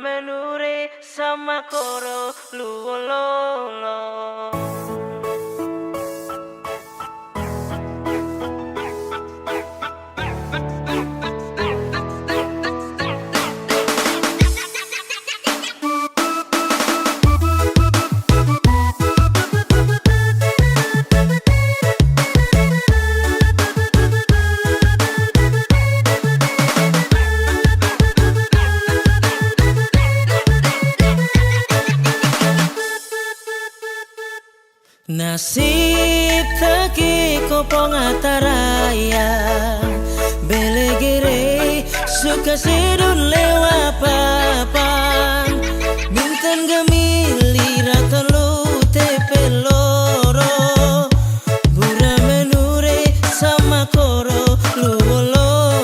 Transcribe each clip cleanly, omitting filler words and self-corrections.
menure sama koro luololo. Nasib taki kopong ataraya belegere suka sedun lewa papan bintan gemili ratolu tepeloro bura menure sama koro luololo.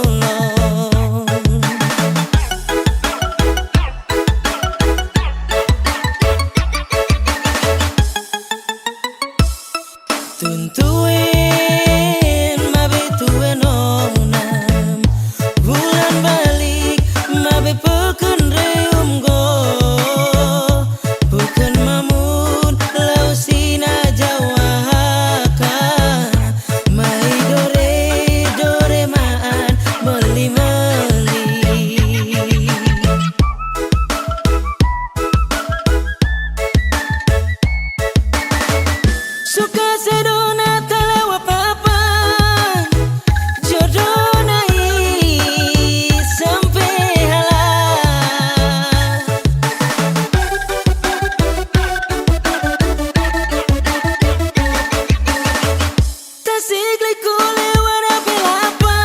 Tuntuin mabe tuen onam bulan balik mabe peken reum go bukan mamun lau sina jawaka mai dore maan meli suka sedona telewa papan jodoh nai sampai halal tasik liku lewat apa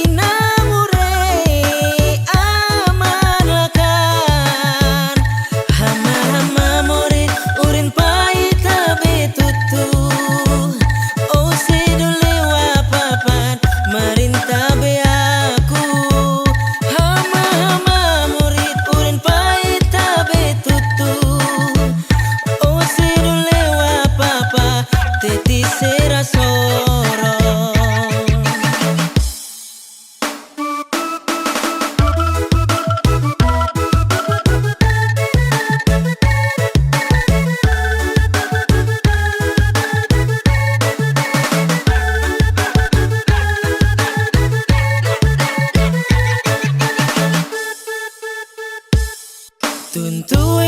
inamure aman lakan hama morin urin pahit tutu oh sedule wapapan marinta be aku hama murid urin pahit tabe tutu oh sedule wapapa teti serasoro.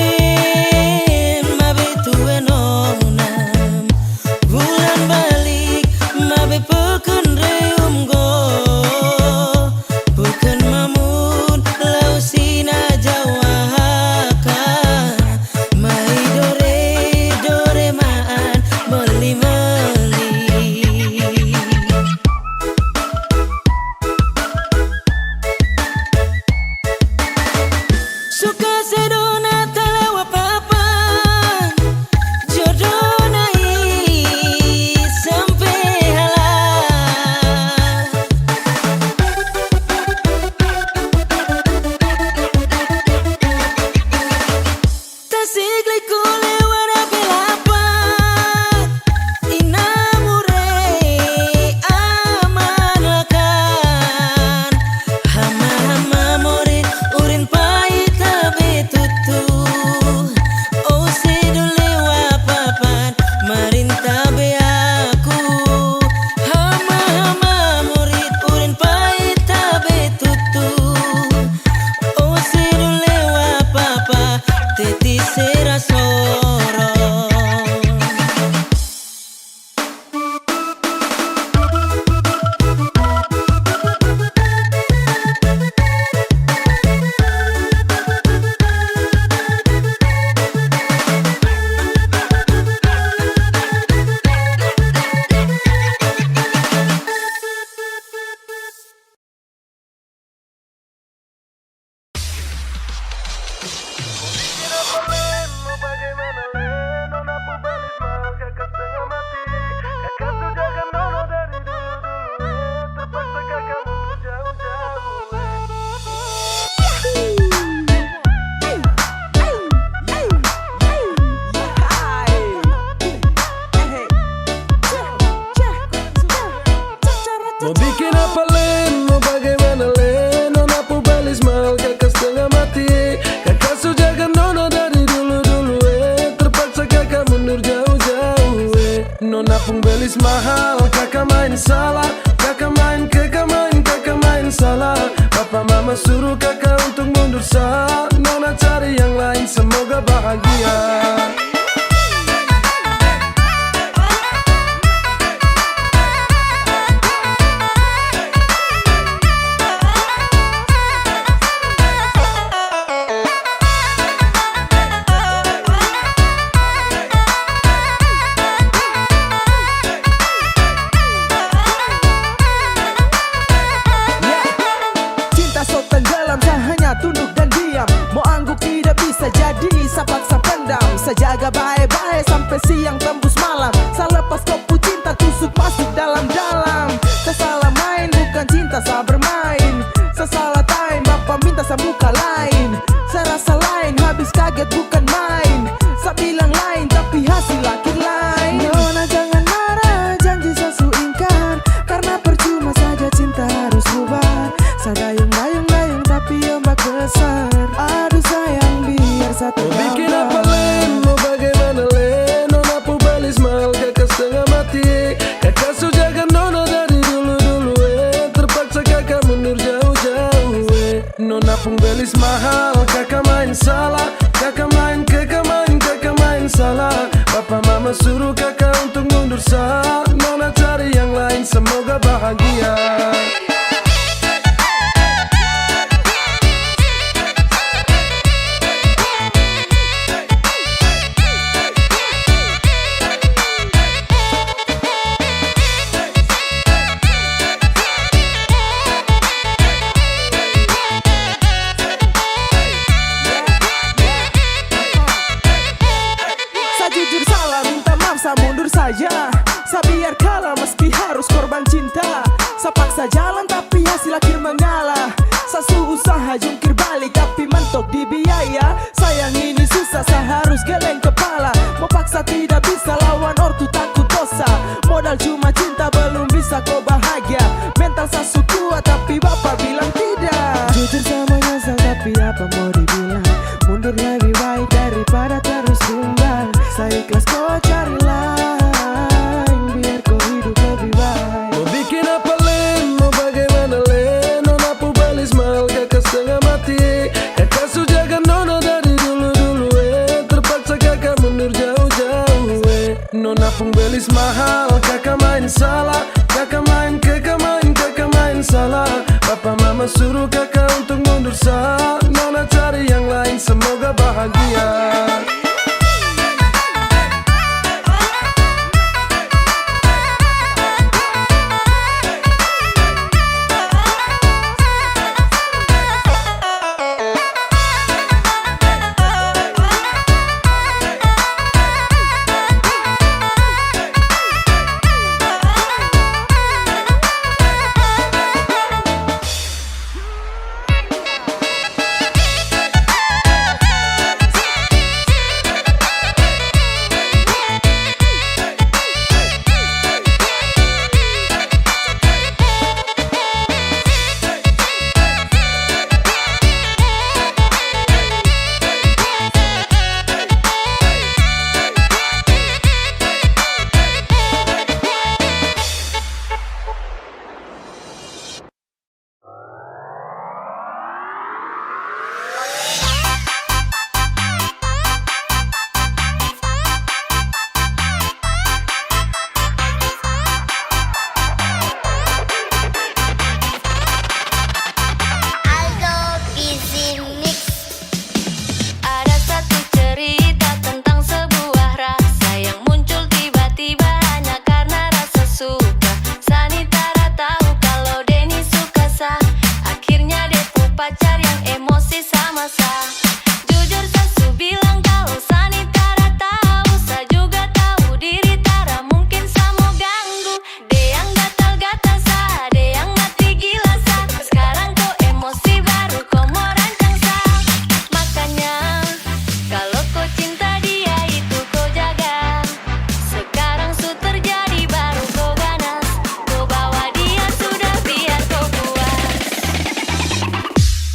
Tuntuin mabe tuen onam bulan balik mabe peken reum go bukan mamun lau sina jawaka mai dore maan meli suka sedona telewa salah. Kakak main salah. Papa mama suruh kakak untuk mundur sah. Nona cari yang lain, semoga bahagia. Sejaga baik-baik sampai siang tembus malam. Selepas kopu cinta tusuk masuk dalam-dalam. Sesalah main bukan cinta, saya bermain. Sesalah time bapak minta saya muka lain. Serasa lain habis kaget bukan main. Saya bilang lain tapi hasil akhir lain. Nona jangan marah, janji saya ingkar. Karena percuma saja cinta harus bubar. Saya dayung-dayung tapi ombak besar. Aduh sayang biar satu kabar. Bikin apa lain, mau bagaimana lain. Nona pu balis mahal, kakak setengah mati. Kakak sujaga nona dari dulu-dulu terpaksa kakak mundur jauh-jauh Nona pun belis mahal, kakak main salah. Kakak main salah. Papa mama suruh kakak untuk mundur sah. Nona cari yang lain, semoga bahagia. Mundur saja, saya biar kalah meski harus korban cinta. Saya paksa jalan tapi hasil akhir mengalah. Saya usaha jungkir balik tapi mentok di biaya. Sayang ini susah, saya harus geleng kepala. Mau paksa tidak bisa, lawan ortu takut dosa. Modal cuma cinta belum bisa kau bahagia. Mental saya kuat tapi bapak bilang tidak. Jujur sama nyesal tapi apa mau dibilang. Mundur lebih baik daripada terus bimbang. Saya ikhlas kau cari lain, biar kau hidup lebih baik. Mau bikin apa lain, mau bagaimana lain. Nona pu balis mahal, kakak setengah mati. Kakak sujaga nona dari dulu-dulu terpaksa kakak mundur jauh-jauh Nona pun belis mahal, kakak main salah. Kakak main salah. Papa mama suruh kakak untuk mundur sah. Nona cari yang lain, semoga bahagia.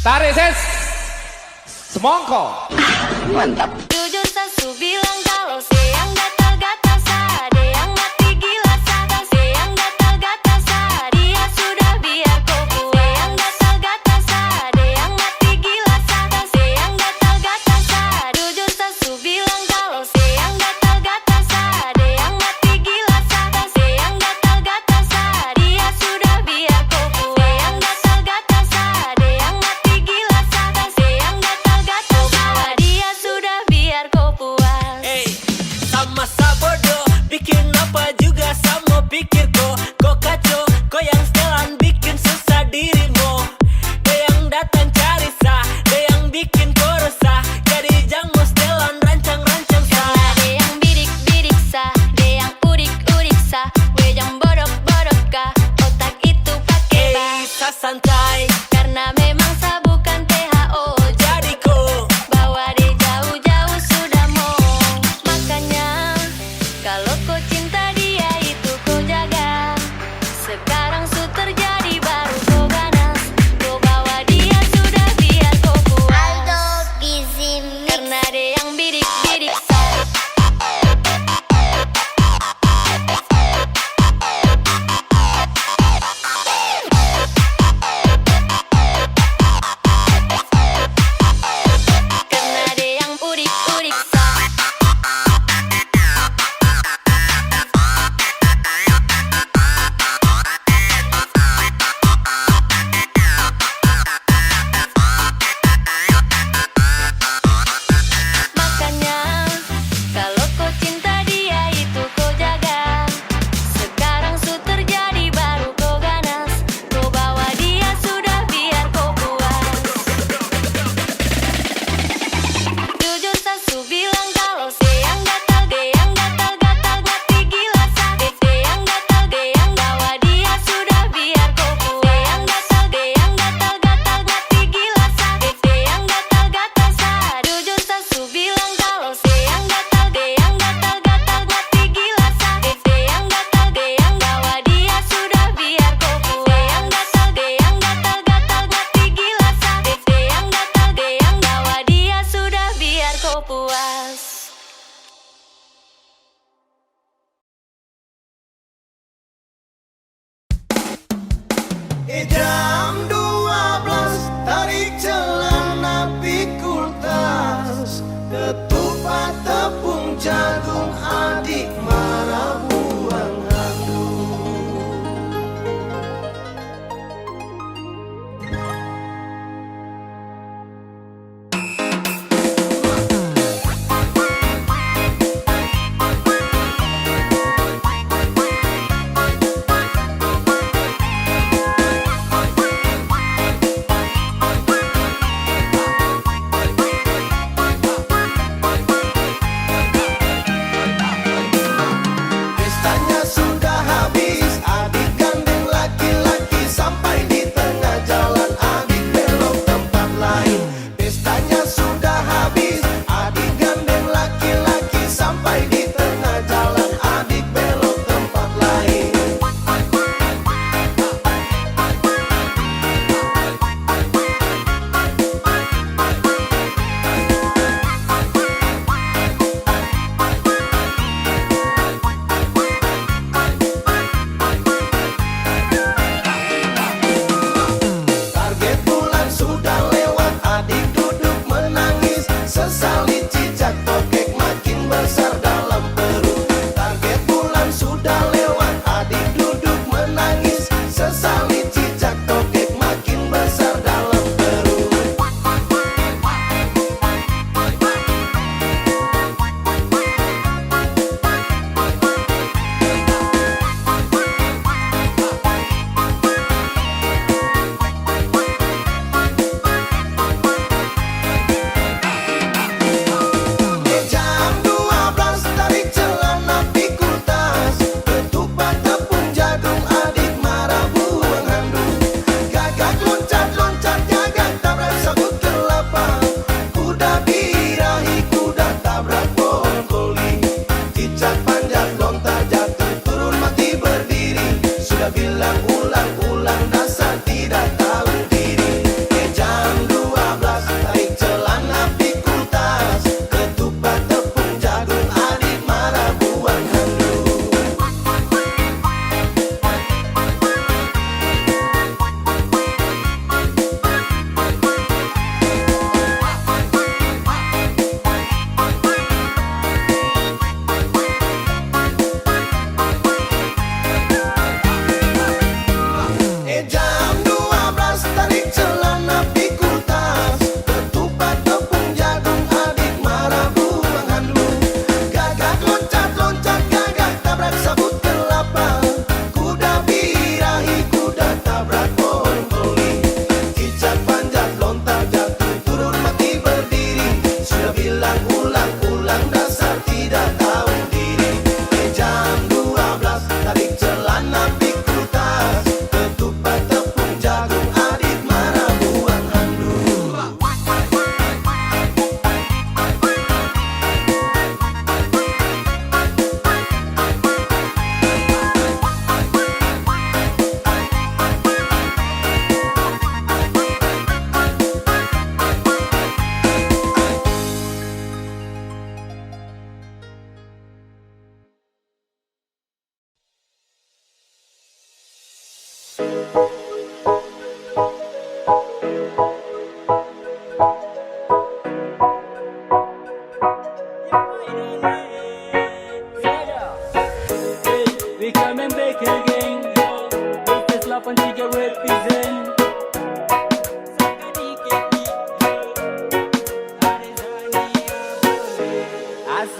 Tarik ses semongko. Mantap. Jujur sasu bilang kalau siang gatal-gatal, ada yang mati gila, ada siang gatal-gatal, bikin kau resah. Jadi jangan setelan rancang-rancang sah. Karena ada yang bidik-bidik sah, ada yang udik-udik sah. We yang bodok-bodok kah, otak itu pakai bah. Sa santai, Karena memang sah bukan THO, jadi kau bawa dia jauh-jauh sudah mau. Makanya kalau kau cinta dia itu kau jaga. Sekarang su terjadi baru kau ganas, kau bawa dia sudah biar kau puas. Aldo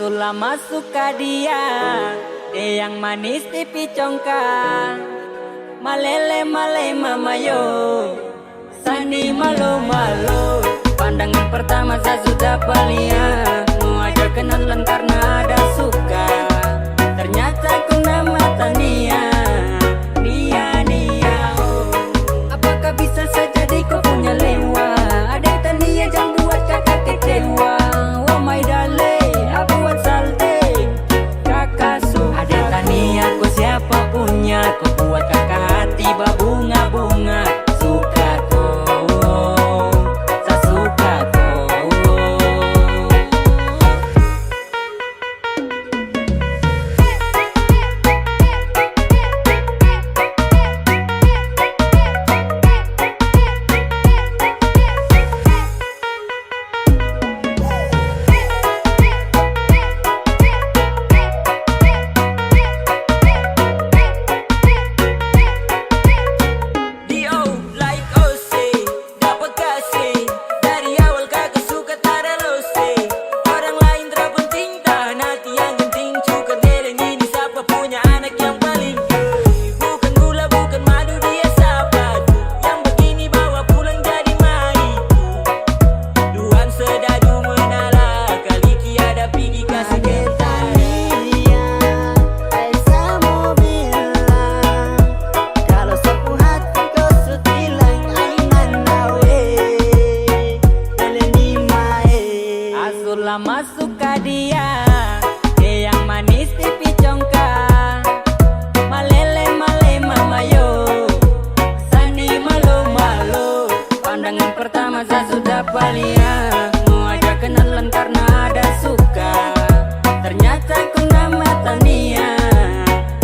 Asula masuk ke dia yang manis pipi congkak. Malele male mama yo, Sani malo malo. Pandangan pertama saya sudah palia, mau aja kenalan karena ada suka. Ternyata ku nama Tania, Nia oh. Apakah bisa saja kau punya lewa? Ada Tania jangan buat kakak kecewa. Oh my darling, aku buat salte kakak suka. Ada Tania kau siapa punya? Kau buat kakak hati berbunga-bunga. Suka kau, saya suka kau. Dio like Ose, dapat kasih dari awal kakak suka tada lose. Orang lain terpenting tahan hati yang genting. Cukup dereng ini siapa punya anak yang paling bukan gula bukan madu dia sahabat. Yang begini bawa pulang jadi maiku. Duaan sedadu menala kali kiada pergi kasih getar. Kalau sapu hati kau sutilang aingan nawe Eleni mae Asula masuk ke dia yang manis pipi congkak. Malele male mama yo, Sani malo malo. Pandangan pertama saya sudah palia, mau aja kenalan karena ada suka. Ternyata ku nama Tania,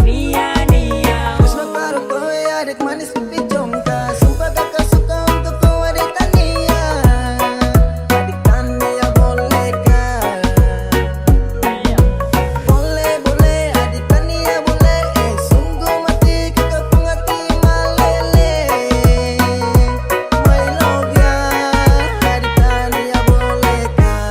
Nia Terus baru kau adik manis pipi congkak. Sumpah kakak suka untuk kau adik Tania. Adik Tania bolehkah? Boleh adik Tania boleh. Sungguh mati kakak pun hati malele. My love ya adik Tania bolehkah?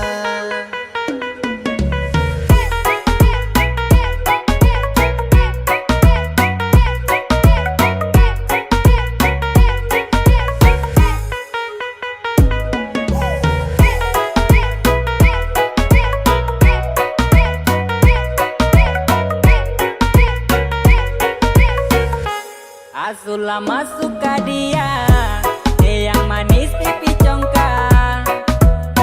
Asula masuk ke dia yang manis pipi congkak.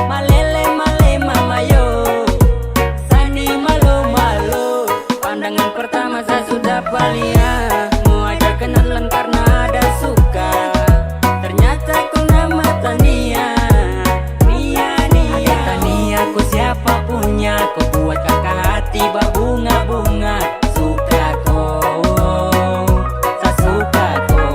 Malele male mama yo, Sani malo malo. Pandangan pertama saya sudah palia, mau aja kenalan karena ada suka. Ternyata ku nama Tania, Nia Tania ku siapa punya? Kau buat kakak hati berbunga-bunga. Suka kau, saya suka kau.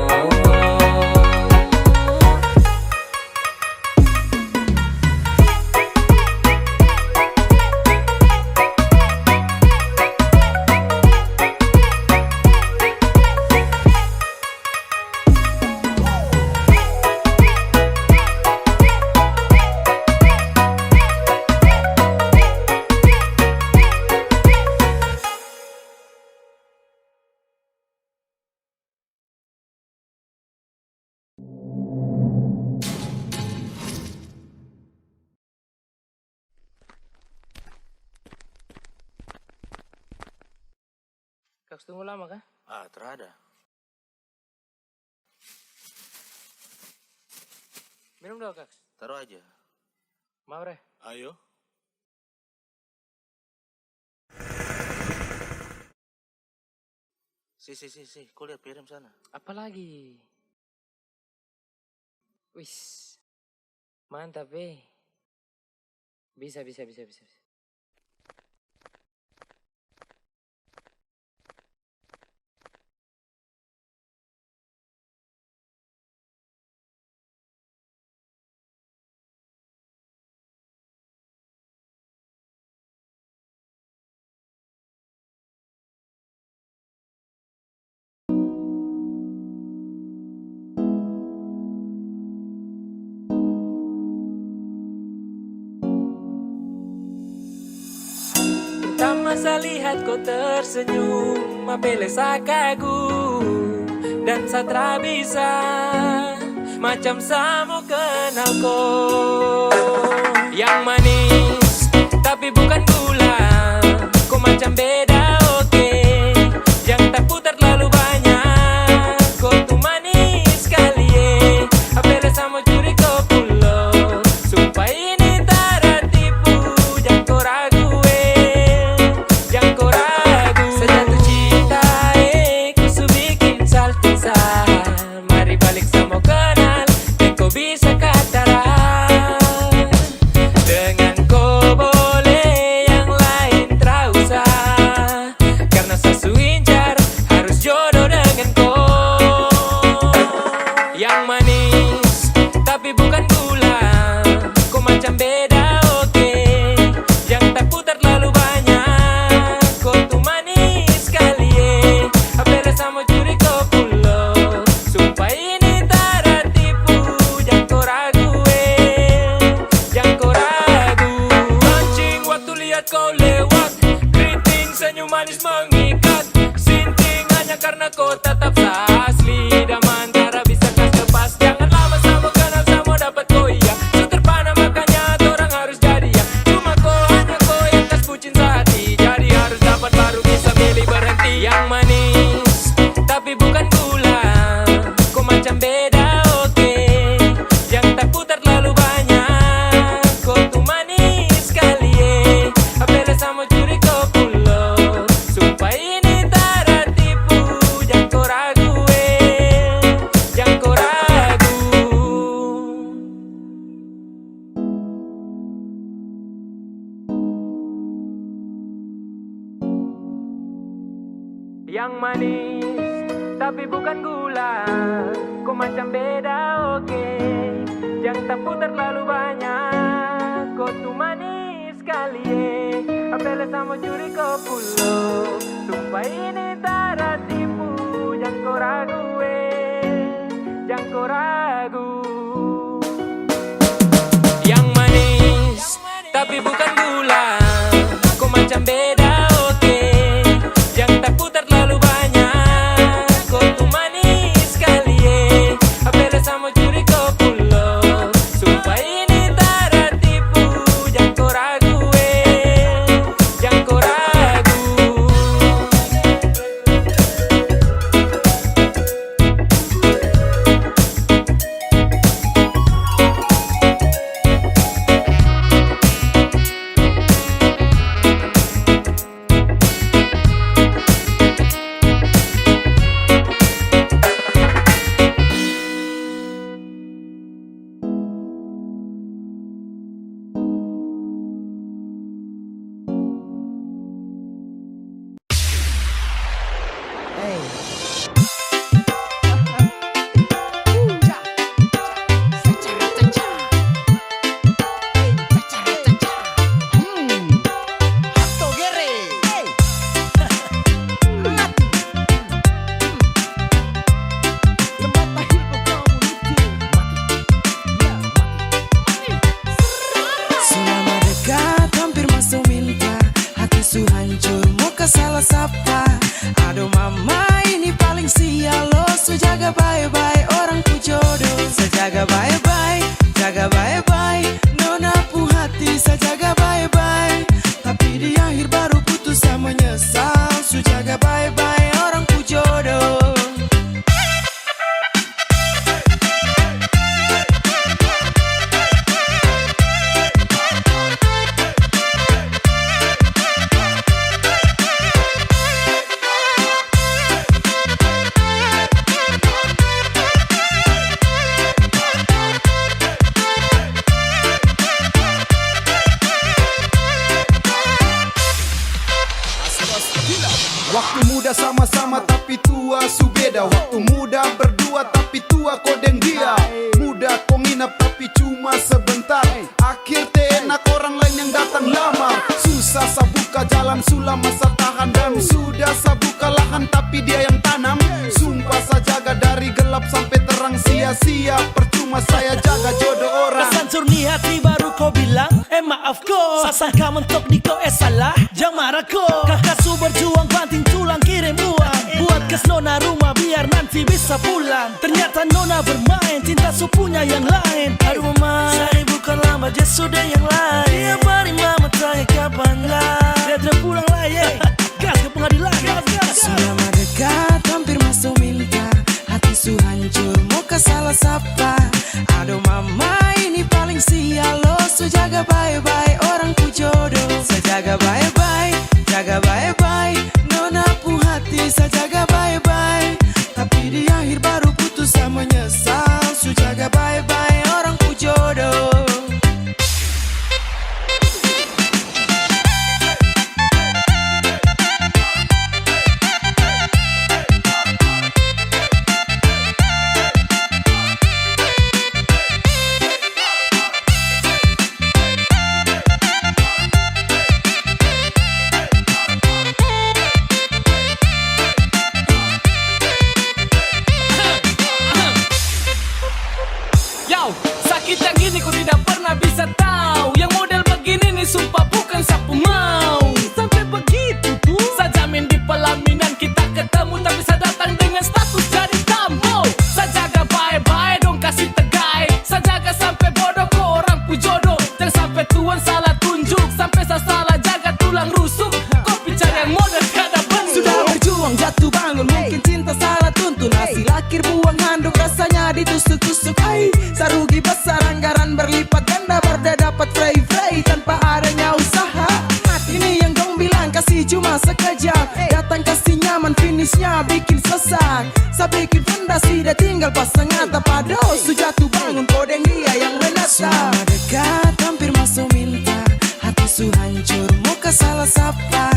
Kaks tunggu lama kah? Terada. Minum dong Kaks. Taruh aja. Mau Re? Ayo. Si, kau lihat piring sana. Apa lagi? Wis. Mantap Bisa. masa lihat kau tersenyum, apele kagum dan satra bisa macam samo kenal kau. Yang manis tapi bukan gula, kau macam beda oke. Yang tak putar terlalu banyak, kau tuh manis kali apele samo curi kau pulo. Sumpah ini tak tipu, jangan kau ragu jangan kau ragu. Sejatuh cinta ku su bikin saltisa. Mari balik sama kenal, dan kau bisa kataran. Dengan kau boleh yang lain tak usah, karena sasu incar harus jodoh dengan kau. Yang manis tapi bukan gula, kau macam beda oke. Yang tak putar terlalu banyak, kau tuh manis kali apele sama curi kau pulo. Sumpah ini tak tipu, jangan kau ragu jangan kau ragu. Mancing waktu lihat kau lewat, keriting senyum manis mengikat. Sinting hanya karena kau tetap asli, dan antara bisa kas lepas. Jangan lama sama kenal sama dapat kau iya. So terpana makanya orang harus jadi ya. Cuma kau hanya kau yang kas bucin sehati, jadi harus dapat baru bisa milih berhenti. Yang manis tapi bukan gula, kau macam beda oke. Yang tak putar terlalu banyak, kau tuh manis kali apele sama curi kau pulo. Sumpah ini tak tipu, jangan kau ragu jangan kau ragu. Yang manis tapi bukan gula, kau macam beda oke. Jangan tak putar terlalu banyak, kau tuh manis kali apele sama curi kau pulo. Sumpah ini tak tipu, jangan kau ragu jangan kau ragu. Yang manis tapi bukan gula, kau macam beda oke. Yang tak putar terlalu banyak, kau tuh manis kali apele sama curi kau pulo. Sumpah ini tak tipu, jangan kau ragu jangan kau ragu. Selama dekat hampir masuk minta, hati su hancur muka salah sapa. Aduh mama ini paling sial lo, su jaga bye-bye orang ku jodoh. Sejaga bye-bye, jaga bye-bye, nona pu hati sejaga bye-bye. Tapi di akhir baru putus sama nyesal, su jaga bye-bye orang ku jodoh. Waktu muda sama-sama tapi tua su beda. Waktu muda berdua tapi tua kau deng dia. Muda kau nginap tapi cuma sebentar. Akhir enak orang lain yang datang lamar. Susah sabuka jalan sulam masa tahan. Dan sudah sabuka lahan tapi dia yang tanam. Sumpah saya jaga dari gelap sampai terang. Sia-sia percuma saya jaga jodoh orang. Kesancur di hati baru baru kau bilang maaf ko. Sasangka mentok di kau salah, jangan marah ko. Kakak su berjuang banting tulang kirim uang buat kes nona rumah biar nanti bisa pulang. Ternyata nona bermain, cinta su punya yang lain. Aduh mama, saya bukan lambat, dia sudah yang lain. Tiap hari mama tanya kapan lah, dia terpulang lah ye. Gas ke pengadilan, gas. Sudah mendekat, hampir masuk minta. Hati su hancur, muka salah sapa. Aduh mama, ini paling sial lo. Su jaga baik-baik orang ku jodoh. Saya jaga baik-baik, jaga baik-baik. Nona pu hati, saya jaga baik-baik. Tapi di akhir baru putus sama menyesal. Su jaga baik-baik orang ku jodoh. Sakit yang gini kau tidak pernah bisa tahu. Yang model begini nih sumpah bukan sapu mau. Sampai begitu tuh saya jamin di pelaminan kita ketemu. Tapi saya datang dengan status jadi tamu. Saya jaga baik-baik dong kasih tegai. Saya jaga sampai bodoh kok orang pu jodoh. Jangan sampai tuan salah tunjuk, sampai saya salah jaga tulang rusuk. Kau bicara yang model kada benar. Sudah berjuang jatuh bangun, mungkin cinta salah tuntun. Hasil akhir buang handuk rasanya ditusuk-tusuk. Sarugi besar anggaran berlipat ganda. Berda dapat frey tanpa adanya usaha. Ini yang dong bilang kasih cuma sekejap. Datang kasih nyaman, finishnya bikin sesak. Saya bikin fondasi, dia tinggal pasang atap. Aduh, su jatuh bangun, kodeng dia yang menatap. Sudah dekat, hampir masuk minta. Hati su hancur, muka salah sapa.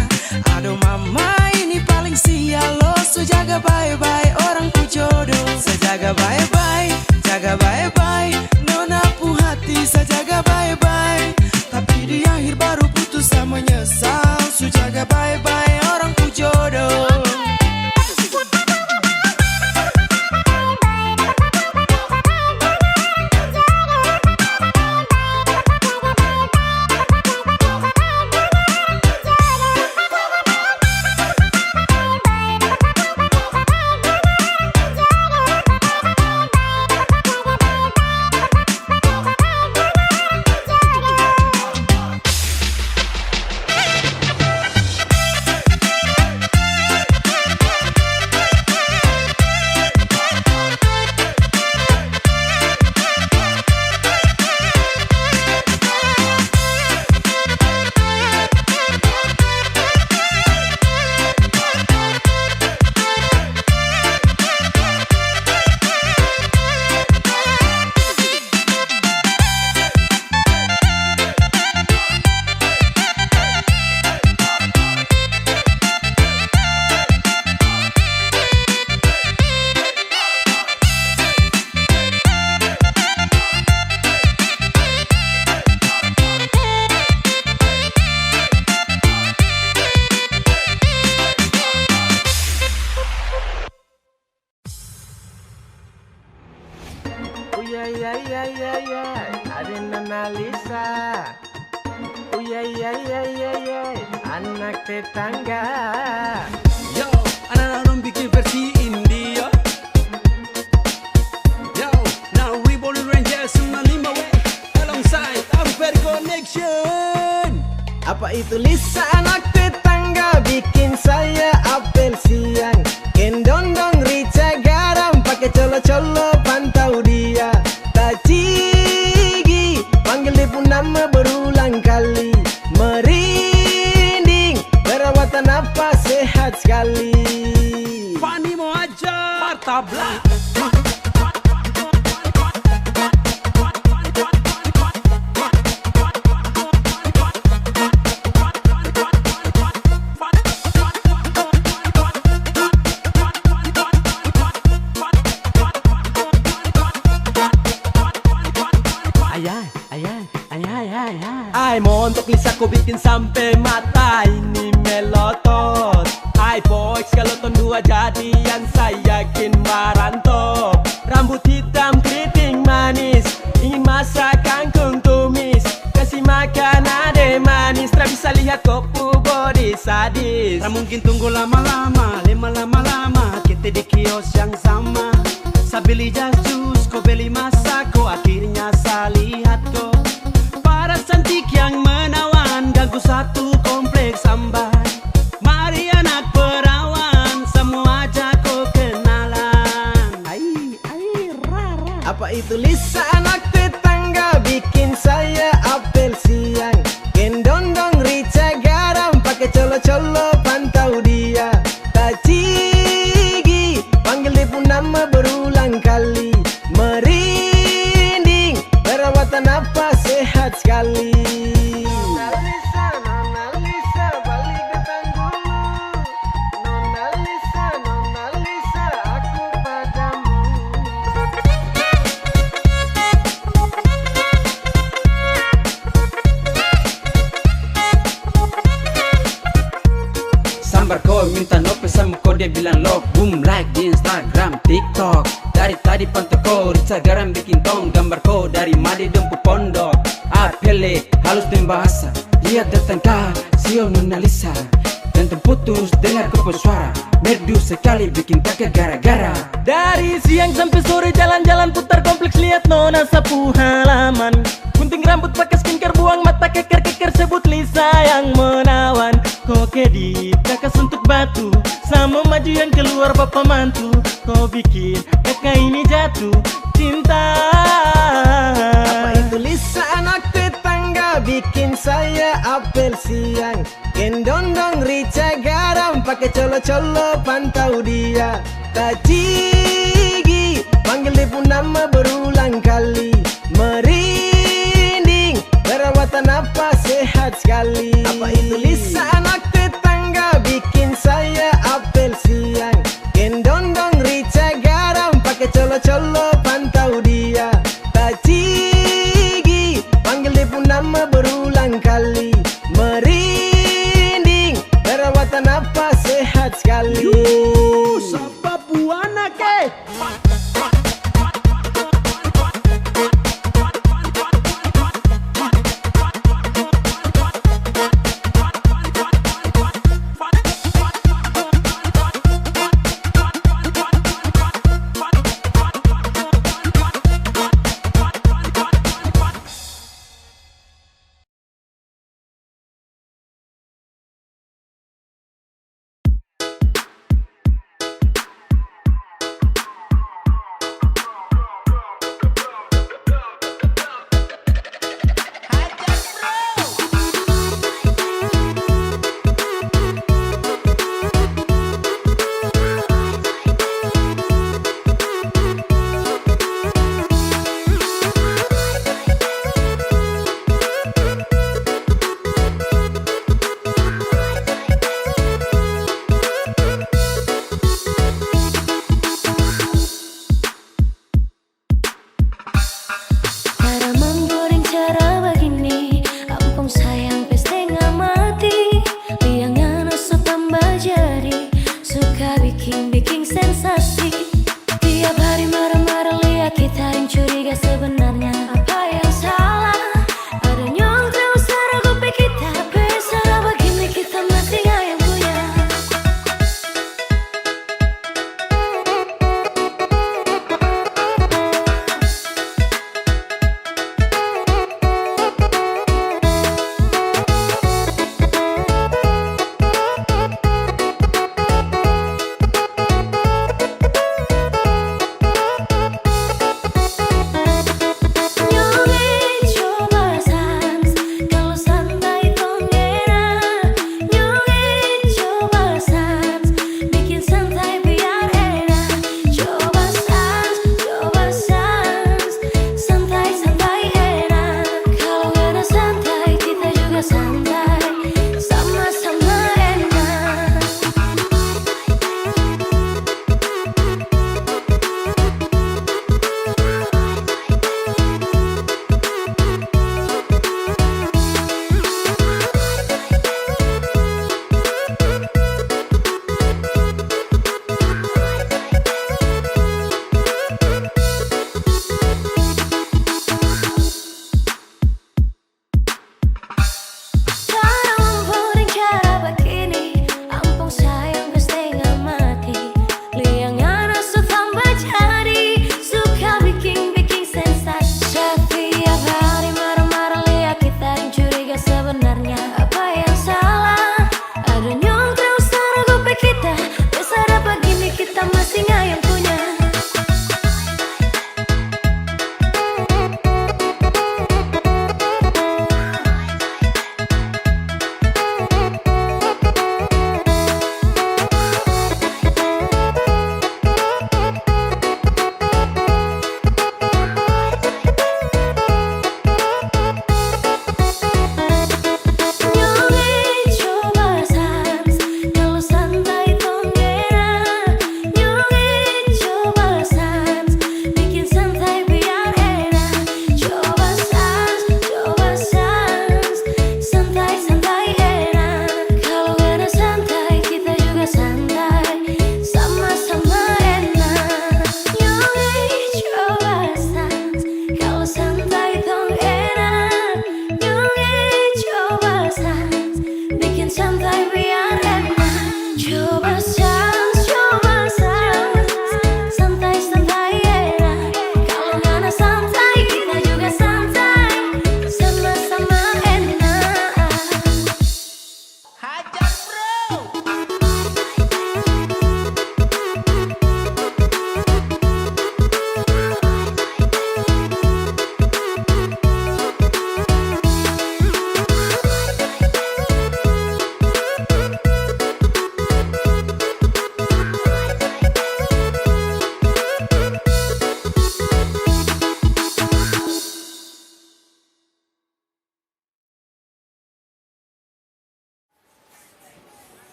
Aduh mama, ini paling sial lo. Su jaga baik-baik orang ku jodoh. Saya jaga baik-baik, jaga baik-baik. Nona pu hati, saya jaga baik-baik. Tapi di akhir baru putus sama menyesal. Su jaga baik-baik orang ku jodoh. Ada Nona Lisa. Anak tetangga. Yo, anak-anak orang bikin versi indie yo. Yo, now we Body Rangers 95 alongside Ampere Connection. Apa itu Lisa anak tetangga bikin saya apel siang. Kendondong rica garam pakai colo-colo pantau dia. Tacigi panggil dia pun nama berulang kali. Merinding berawatan apa sehat sekali. Fani mau ajar tabla. Ay montok Lisa ko bikin sampai mata ini melotot. Ay boys kalau ton dua jadian saya yakin marantop. Rambut hitam keriting manis, ingin masak kangkung tumis. makan ade manis, tak bisa lihat kopu body sadis. Tak mungkin tunggu lama-lama, lama-lama kita di kios yang sama. Saya beli jas jus, kau beli masak, kau akhirnya saya lihat kau. Para cantik yang menawan, ganggu satu kompleks amban. Mari anak perawan, semua ajak kau kenalan. Apa itu Lisa anak tetangga, bikin saya apel siang. Gendong-dong rica garam, pakai colo-colo pantau dia. Tacigi, panggil dia pun nama berulang kali. Merinding, perawatan apa sehat sekali. Nona Lisa, balik datang dulu. Nona Lisa, aku padamu. Sambar kau minta nope sama kau, dia bilang love. Boom like di Instagram, TikTok. Dari tadi pantau kau, rica garam bikin tong. Gambar kau dari Madi Dempu Pondok. Apele, halus dan bahasa. Lihat tetangga, sio Nona Lisa. Dan terputus dengar kau suara. Merdu sekali bikin kakek gara-gara. Dari siang sampai sore jalan-jalan putar kompleks, lihat Nona sapu halaman. Gunting rambut pakai skincare, buang mata keker-keker, sebut Lisa yang menawan. Kau kedip, kakak suntuk batu, sama maju yang keluar bapak mantu. Kau bikin kakak ini jatuh cinta. Apa itu Lisa anak tetangga, bikin saya apel siang. Gendong-dong rica garam, pakai colo-colo pantau dia. Tacigi, panggil dia pun nama berulang kali. Merinding, perawatan apa sehat sekali. Apa itu Lisa anak tetangga, bikin saya apel siang. Gendong-dong rica garam, pakai colo-colo pantau dia. Tacigi, panggil dia pun nama berulang kali. Merinding, perawatan apa sehat sekali. Sapa buana ke?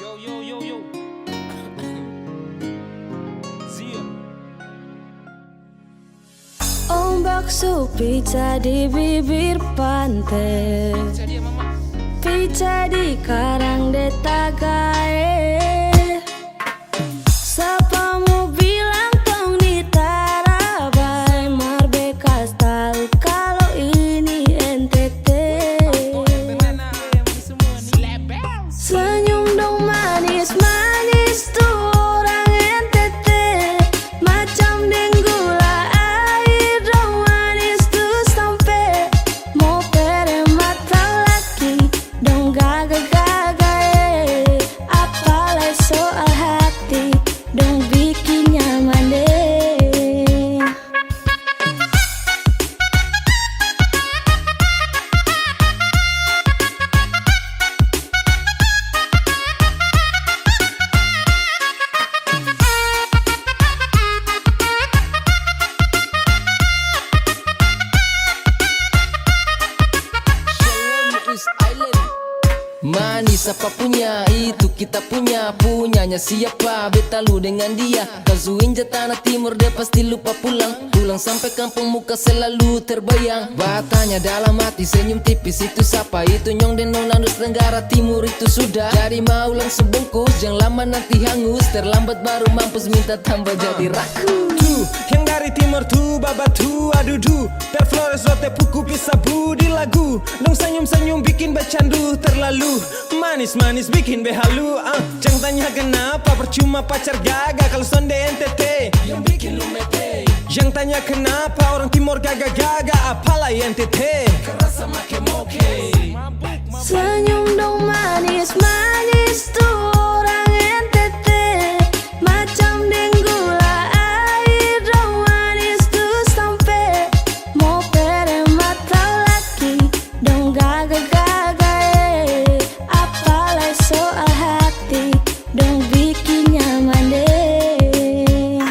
Yo yo yo yo. Zia. Ombak supica di bibir pantai, Jadi mama. pica di karang detagae. Sapamu bilang tong di Tarabai, Marbekas tahu kalau ini NTT. Senyum dong manis-manis tuh orang NTT, macam denggula air dong manis tuh sampai mau pere mata laki dong gagal-gagal. Apalagi soal hati dong bikin nyaman deh. Manis apa punya, itu kita punya. Punyanya siapa, beta lu dengan dia. Kasuin tanah timur, dia pasti lupa pulang. Pulang sampai kampung muka selalu terbayang. Batanya dalam hati, senyum tipis itu siapa? Itu Nyong dan Nona Nus Tenggara Timur itu sudah. Jadi mau langsung bungkus, jangan lama nanti hangus. Terlambat baru mampus, minta tambah jadi raku. Tuh, yang dari timur tuh babatu adudu, Perflores rote puku pisabu di lagu. Dong senyum-senyum bikin bercandu terlalu manis-manis bikin behalu. Jangan tanya kenapa, percuma pacar gagal kalau sonde NTT Yang bikin lu mete, Jangan tanya kenapa orang timur gagal-gagal, apalagi NTT kerasa make moke. Senyum dong manis-manis tuh orang NTT, macam denggula air dong manis tuh sampai mau pere mata laki dong gagal-gagal. Apalagi soal hati dong bikin nyaman deh.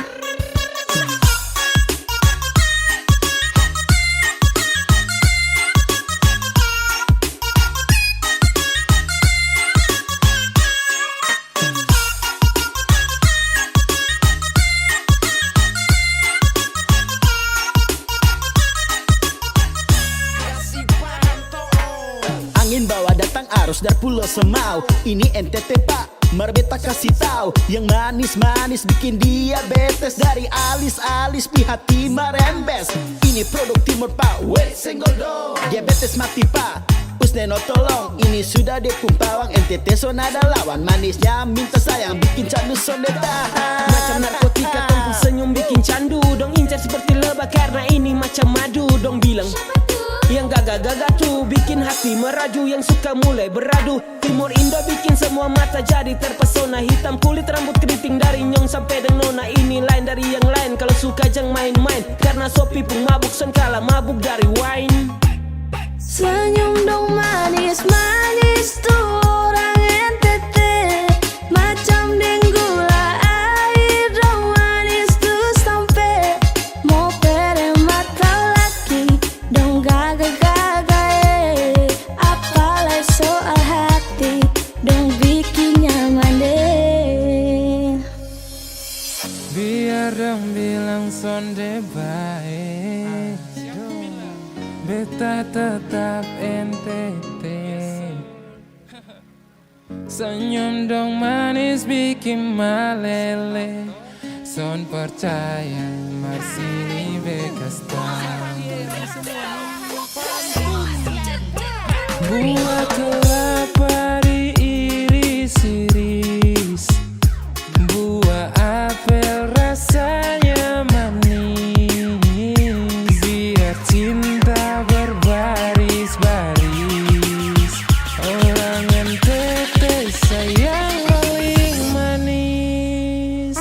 Angin bawa datang arus dari Pulau Semau. Ini NTT pak, Marbeta kasih tahu. Yang manis-manis bikin diabetes. Dari alis-alis pi hati merembes. Ini produk timur pak, wait senggol dong. Diabetes mati pak, Usneno tolong. Ini sudah depumpawang, NTT zona ada lawan. Manisnya minta sayang, bikin candu sonde tahan. Macam narkotika tempung senyum bikin candu. Dong incar seperti lebah karena ini macam madu. Dong bilang yang gagal-gagal tuh bikin hati meraju. Yang suka mulai beradu. Timur Indo bikin semua mata jadi terpesona. Hitam kulit rambut keriting dari Nyong sampai dan Nona. Ini lain dari yang lain, kalau suka jangan main-main. Karena sopi pun mabuk sengkala mabuk dari wine. Senyum dong manis-manis tuh orang NTT, macam denggula air dong manis tuh sampai mau pere mata laki dong gagal-gagal. Apalagi soal hati dong bikin nyaman deh. Biar dong bilang sonde baik, beta tetap NTT. Senyum dong manis bikin malele. Son percaya masih bekas tahu. Buah kelapa diiris-iris, buah apel rasanya manis. Biar cinta berbaris-baris, orang NTT sayang paling manis.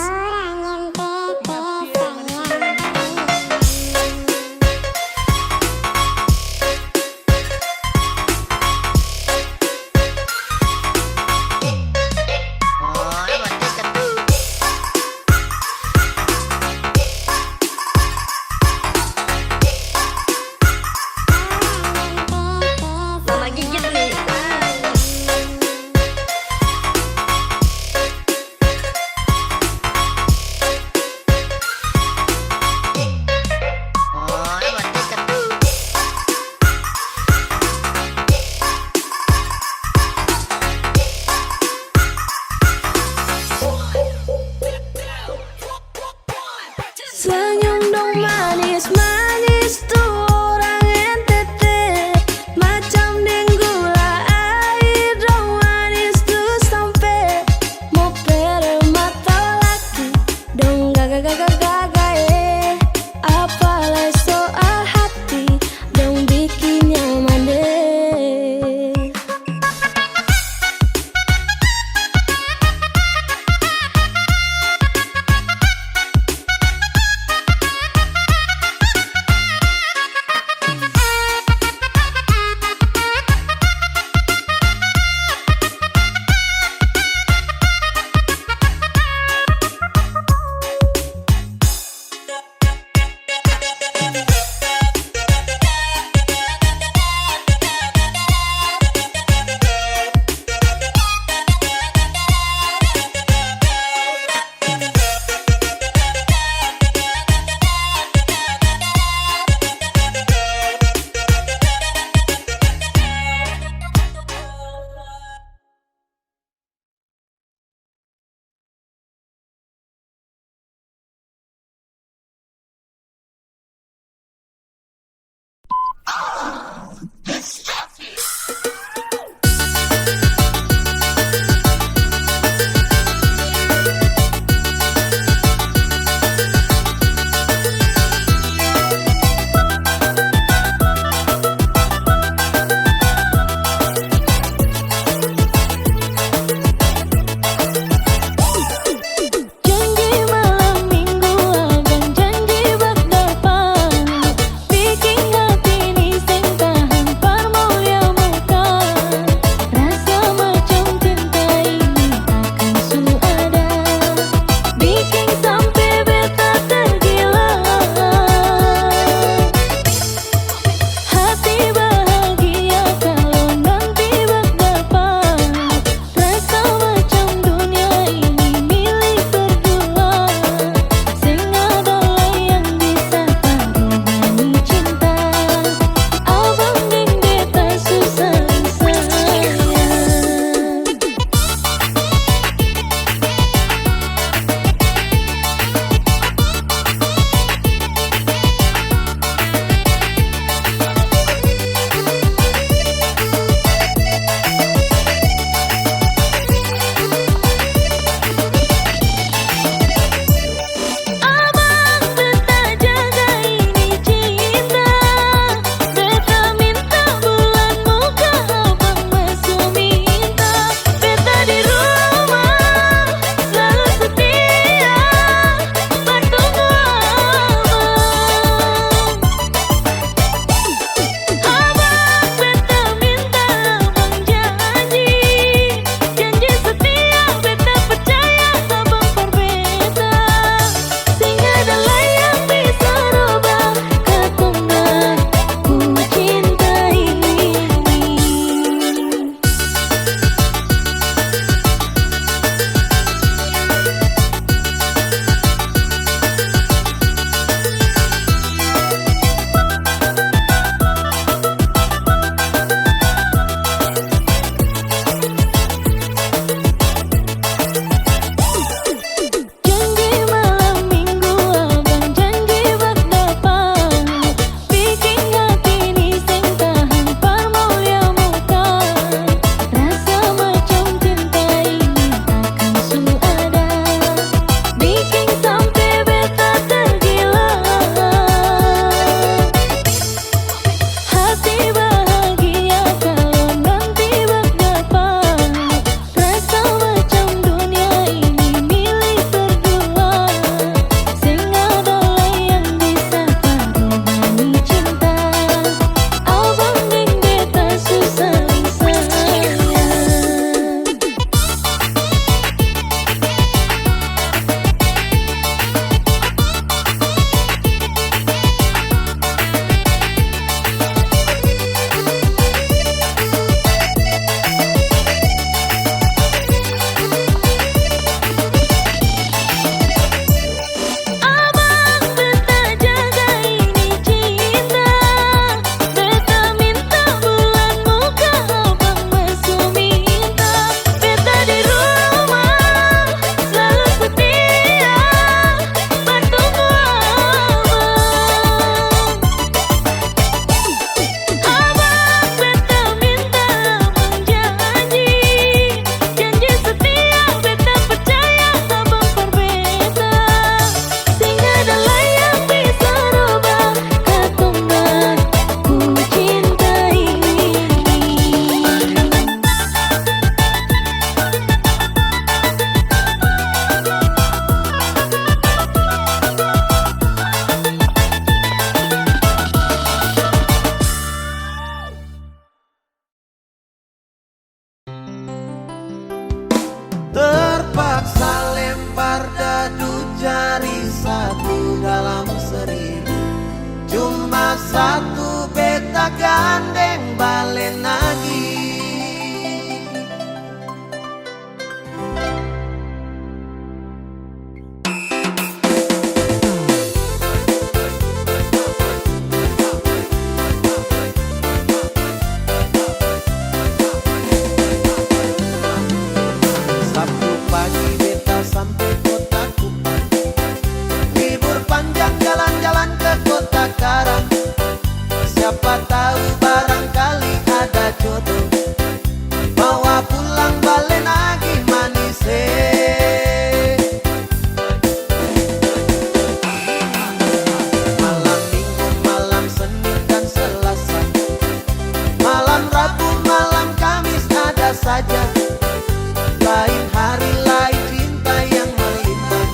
satu beta gandeng balen lagi. Sabtu pagi beta sampai kota Kupang, libur panjang jalan-jalan ke kota Karang. Siapa tahu barangkali ada jodoh, bawa pulang balen lagi manis. Malam Minggu, malam Senin dan Selasa, malam Rabu, malam Kamis ada saja. Lain hari, lain cinta yang melimpah,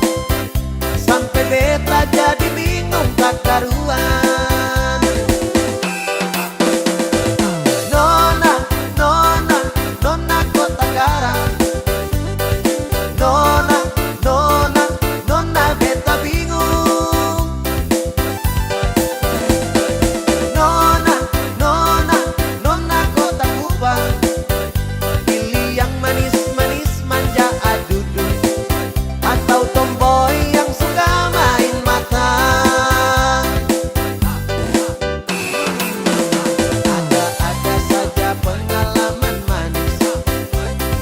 sampai beta jadi bingung tak karuan. Nona, nona, nona kota Karang. Nona, nona, nona beta bingung. Nona, nona, nona kota Kupang. Pilih yang manis-manis manja adudu, atau tomboy yang suka main mata. Ada-ada saja pengalaman manis,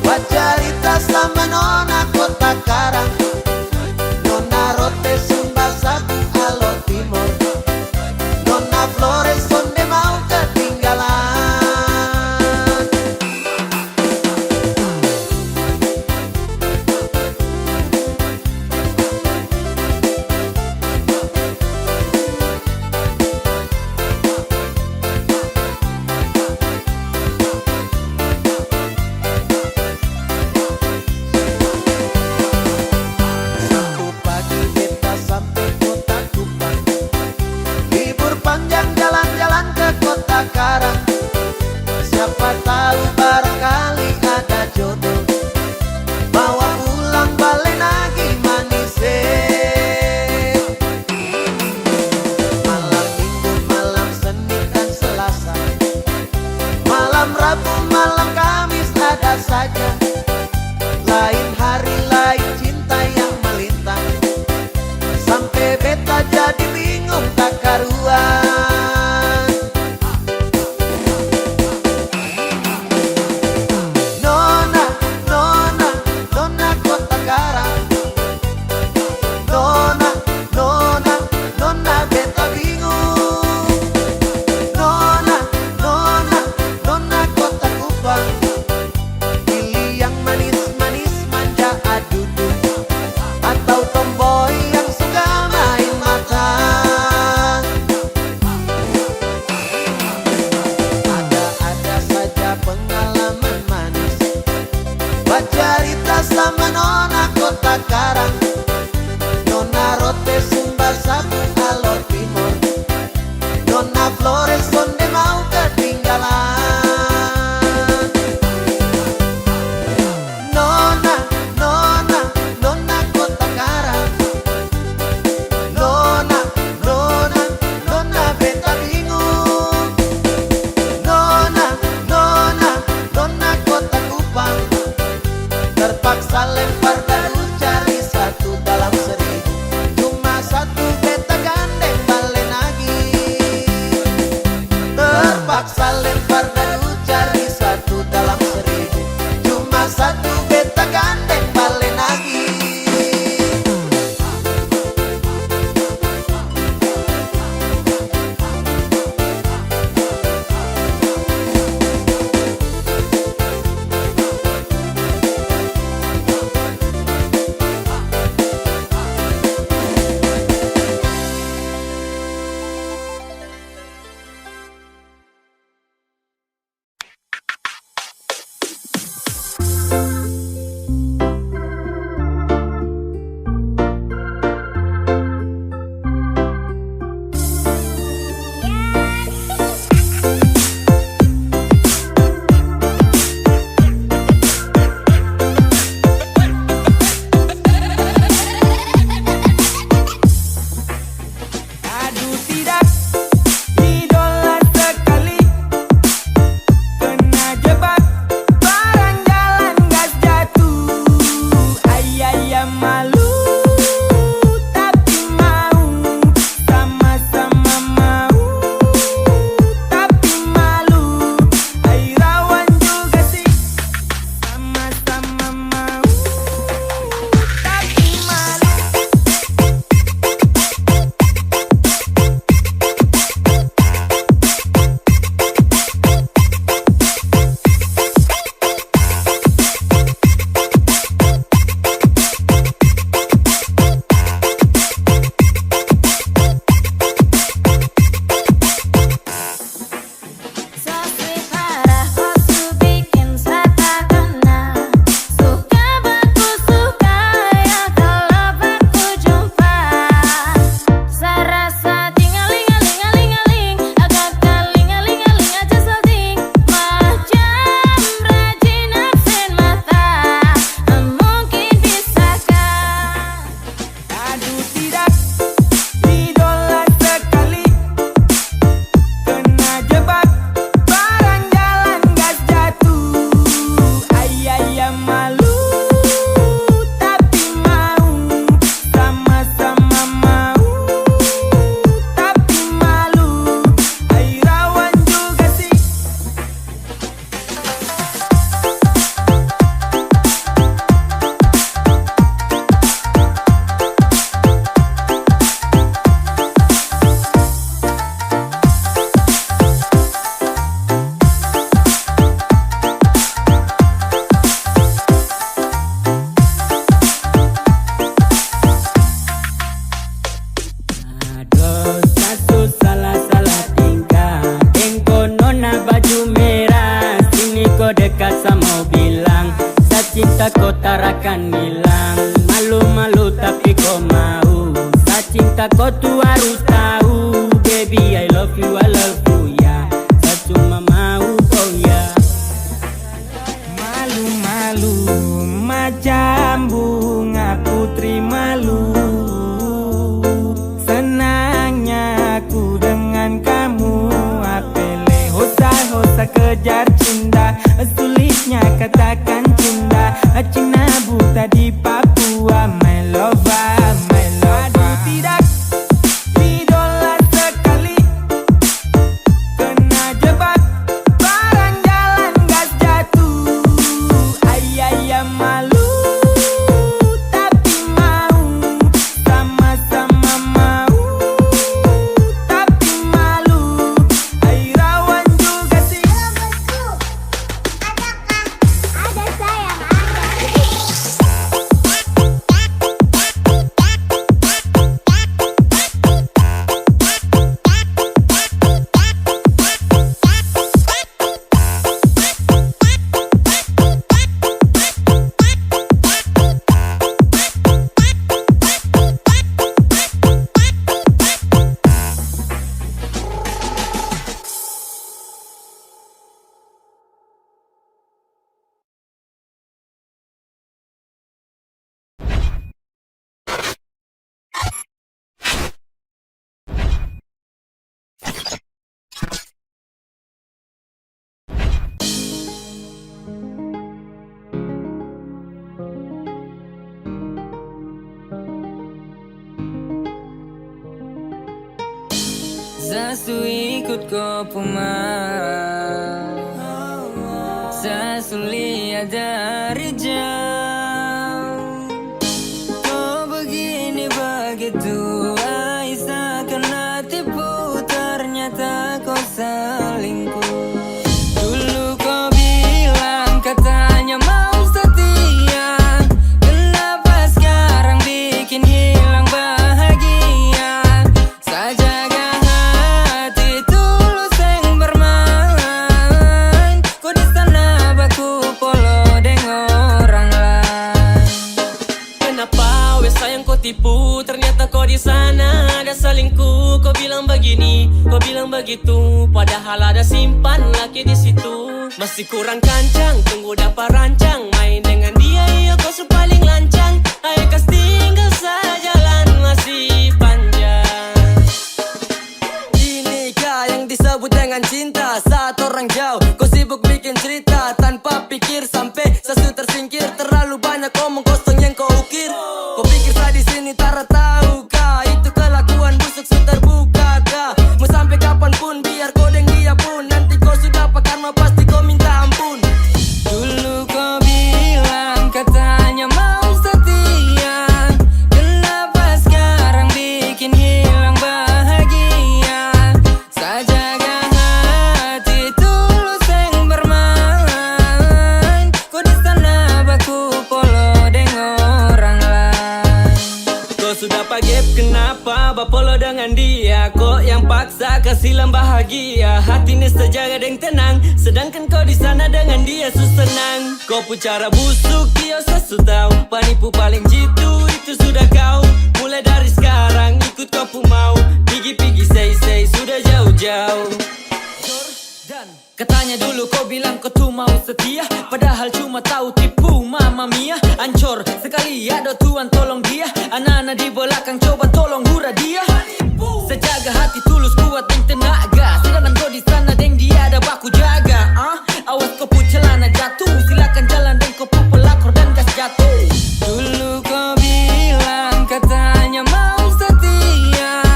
buat cerita sama nona kota Karang. Nona Rote Sumba Sabu Alo Timor, Nona Flores sonde mau ketinggalan. Sabtu pagi beta sampai kota Kupang, libur panjang jalan-jalan ke kota Karang. Siapa tahu barangkali ada jodoh, bawa pulang balen lagi manis. Malam Minggu, malam Senin dan Selasa, malam Rabu, malam Kamis ada saja. Lain hari, lain cinta yang melintang, sampai beta jadi bingung tak karuan. Nona, nona, nona kota Karang. Nona, nona, nona beta bingung. Nona, nona, nona kota Kupang. Pilih yang manis-manis manja adudu, atau tomboy yang suka main mata. Ada-ada saja pengalaman manis, buat cerita sama nona kota Karang. Nona Rote Sumbar Sabu Alo Timor, Nona Flores sonde mau ketinggalan. Nona, nona, nona kota Karang. Nona, nona, nona beta bingung. Nona, nona, nona kota Kupang. Terpaksa lempar daru cari satu dalam 1000, cuma satu beta gandeng balen lagi. Terpaksa lempar daru cari satu dalam 1000, cuma satu beta gandeng balen lagi. cinta kau tarakan hilang. Malu-malu tapi kau mau. Sa cinta kau tuh harus tahu. Baby I love you ya. Sa cuma mau kau ya. Malu-malu macam bunga putri malu. Senangnya aku dengan kamu. Apele hosa kejar cinta. Sulitnya katakan cinta. Cina buta di Papua. My lover, my lover. Aduh tidak idola sekali. Kena jebak barang jalan gas jatuh. Ayah malu tapi mau. Sama-sama mau tapi malu. Ay rawan juga sih. Ada sayang, ada. Zasu ikut kau pemarah. Zasu lihat dari jauh. Kau begini begitu Aisyah kena tipu. Ternyata kau selingkuh. Dulu kau bilang katanya mau setia. Kenapa sekarang bikin hilang bahagia? Sajaga hati tulus yang bermain. Kau di sana baku polo dengan orang lain. Kenapa wes sayang kau tipu? Ternyata kau di sana ada selingkuh. Kau bilang begini, kau bilang begitu. Padahal ada simpan laki di situ. Masih kurang kancang, tunggu dapat rancang. Main dengan dia, iya kau paling lancang. Ayo kas tinggal saja, jalan masih panjang. Inikah yang disebut dengan cinta? Saat orang jauh, kau sibuk bikin cerita tanpa pikir sampai sesu tersingkir. Terlalu banyak omong kosong yang kau ukir. Kau pikir saya di sini tak tahu kah? Itu kelakuan busuk su terbuka kah? Mau sampai kapanpun biar kau deng dia pun. Nanti kau sudah karma pasti kau minta ampun. Dulu kau bilang katanya mau setia. Kenapa sekarang bikin hilang bahagia? Sajaga hati tulus yang bermain. Kau di sana baku polo dengan orang lain. Kau sudah pagep kenapa bapolo dengan dia? Kok yang paksa kasih bahagia? Hati ini sejaga dan tenang. Sedangkan kau di sana dengan dia senang. Kau pun cara busuk dia sesu tahu. Penipu paling jitu itu sudah kau. Mulai dari sekarang ikut kau pun mau. Pigi-pigi say sudah jauh-jauh. Katanya dulu kau bilang kau tuh mau setia. Padahal cuma tahu tipu mama mia. Ancor sekali ada Tuhan tolong dia. Anak-anak di belakang coba tolong hura dia. Sejaga hati tulus kuat dan tenaga. Sedangkan kau di sana deng dia ada baku jaga. Awas kau pun celana jatuh. Silakan jalan dan kau pun pelakor dan gas jatuh. Dulu kau bilang katanya mau setia.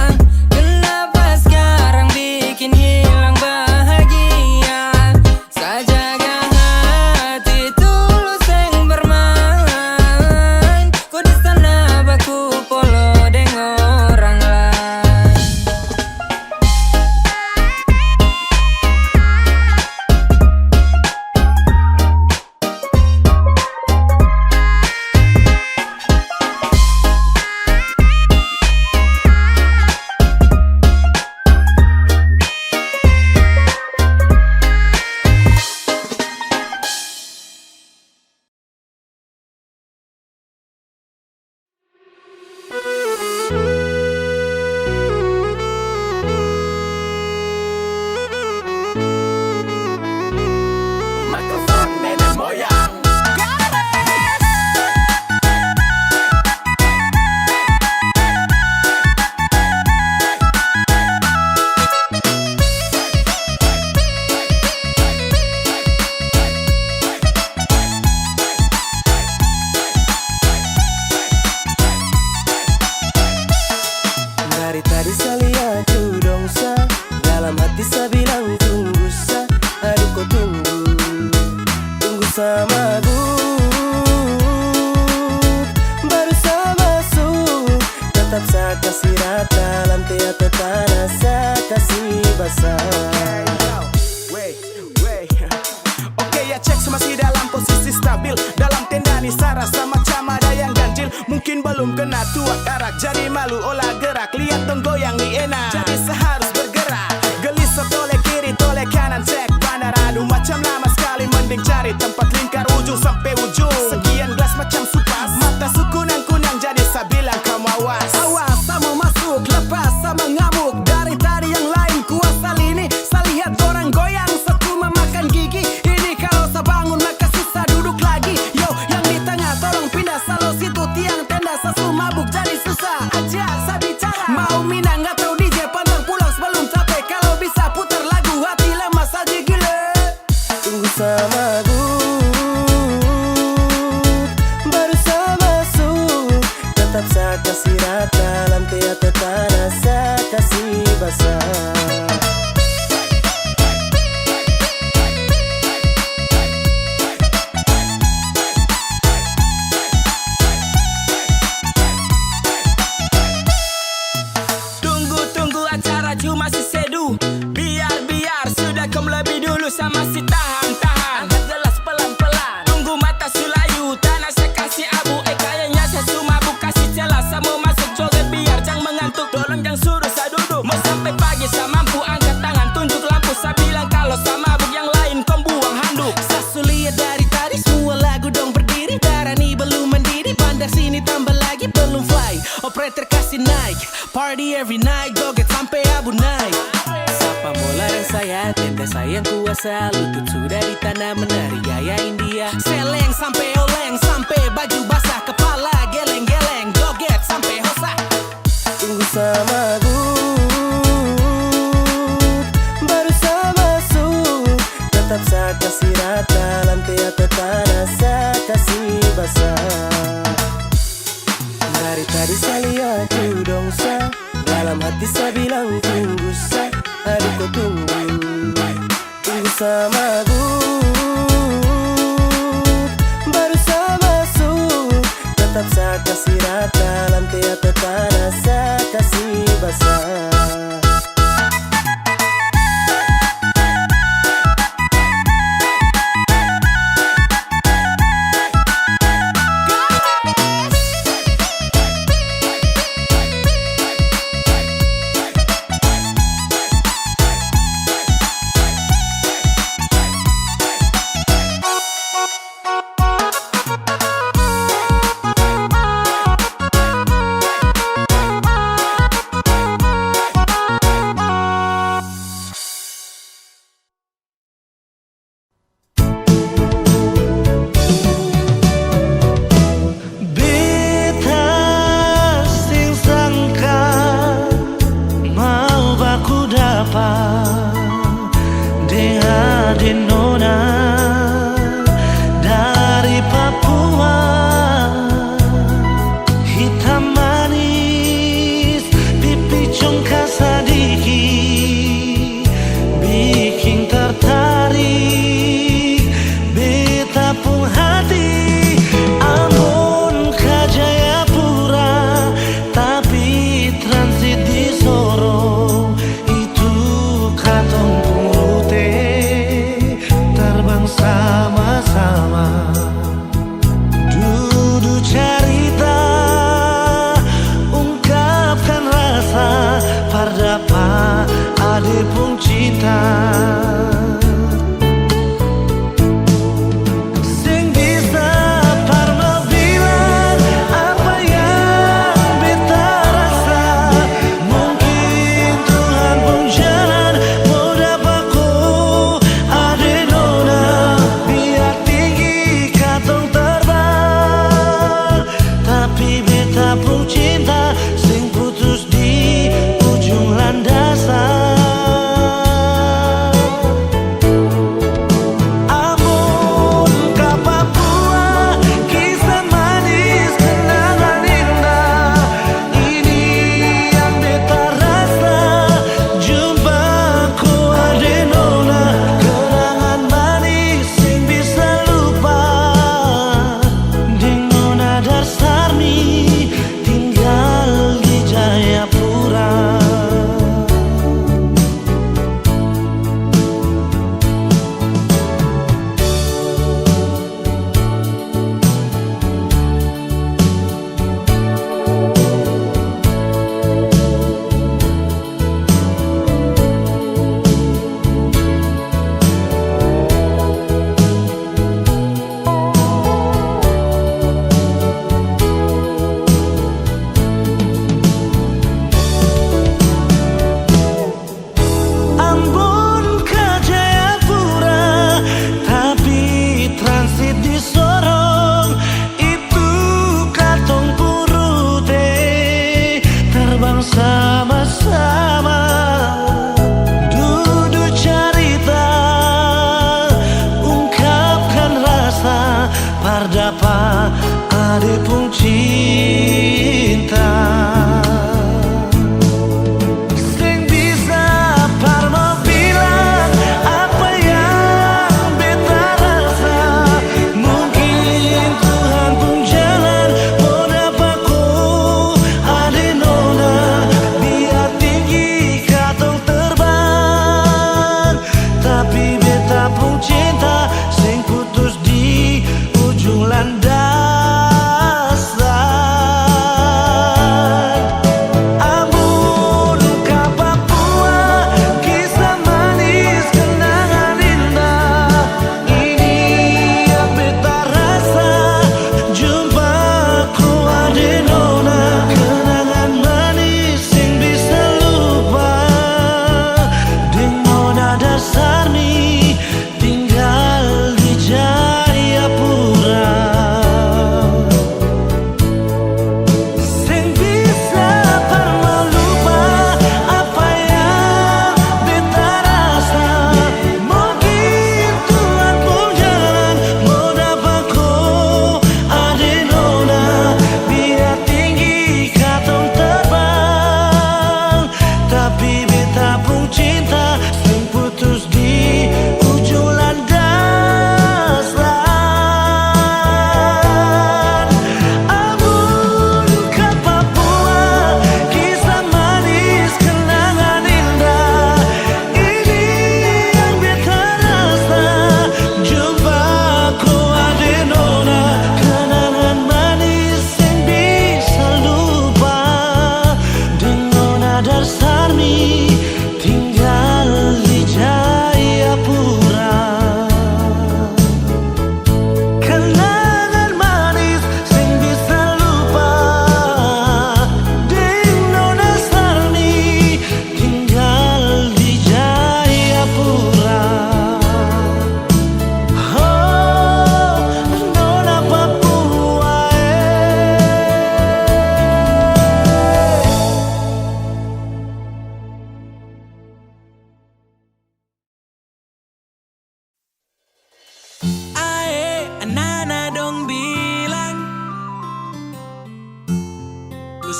Kenapa sekarang bikin hilang bahagia? Sajaga hati tulus yang bermain. Kau di sana baku polo dengan orang lain. belum kena tuak arak. Jadi malu olah gerak, lihat dong goyang nih enak. Jadi seharus bergerak, gelisah toleh kiri toleh kanan, cek bandar. Aduh macam lama sekali, mending cari tempat lingkar ujung sampai ujung. Sekian gelas macam supas, mata sukunang-kunang, jadi saya bilang kamu awas. Awas sama masuk, lepas sama ngamuk. Dari tadi yang lain kuasa lini, saya lihat orang goyang satu memakan gigi. Ini kalau saya bangun maka susah duduk lagi. Yo yang di tengah tolong pindah, salo situ tiang tenda. Sasu mabuk jadi susah aja saya bicara. Mau minang atau DJ pantang pulang sebelum capek. Kalau bisa putar lagu hati lemas saja gila. Tunggu sama baru saya masuk. Tetap saya kasih rata, lantai atau tanah saya kasih basah. Tunggu acara cuma si sedu. Biar sudah kau lebih dulu sama si tahan. Angkat gelas pelan-pelan, tunggu mata sulayu. Tanah saya kasih abu, kayaknya saya sumabuk. Kasih celah saya mau masuk joget biar jangan mengantuk. Tolong jangan suruh saya duduk, mau sampai pagi saya mampu. Angkat tangan tunjuk lampu, saya bilang kalau saya mabuk. Yang lain kau buang handuk. Saya lihat dari tadi semua lagu dong berdiri. Darah nih belum mendidih, bandar sini tambah lagi belum fly. Operator kasih naik, party every night, joget sampai abu naik. Siapa mau larang saya, tenda saya yang kuasa. Lutut sudah di tanah menari gaya India. Seleng sampai oleng, sampai baju basah. Kepala geleng-geleng, joget sampai hosa. Tunggu sama baru saya masuk. Tetap saya kasih rata, lantai atau tanah saya kasih basah. Dari tadi saya lihat you dong sa, dalam hati saya bilang tunggu sa. Aduh kau tunggu sama baru saya masuk. Tetap saya kasih rata, lantai atau tanah saya kasih basah.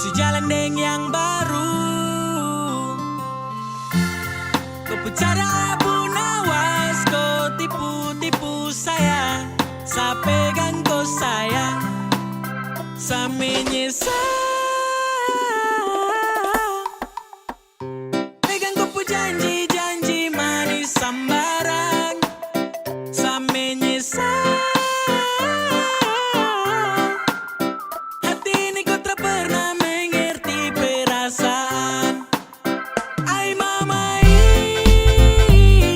isi jalan deng yang baru. Kau bicara abu nawas, kau tipu-tipu saya. Saya pegang kau sayang, saya menyesal. Pegang kau pu janji-janji manis sambaran, saya menyesal. Hati ini kau tak pernah mengerti perasaan. Ai mamai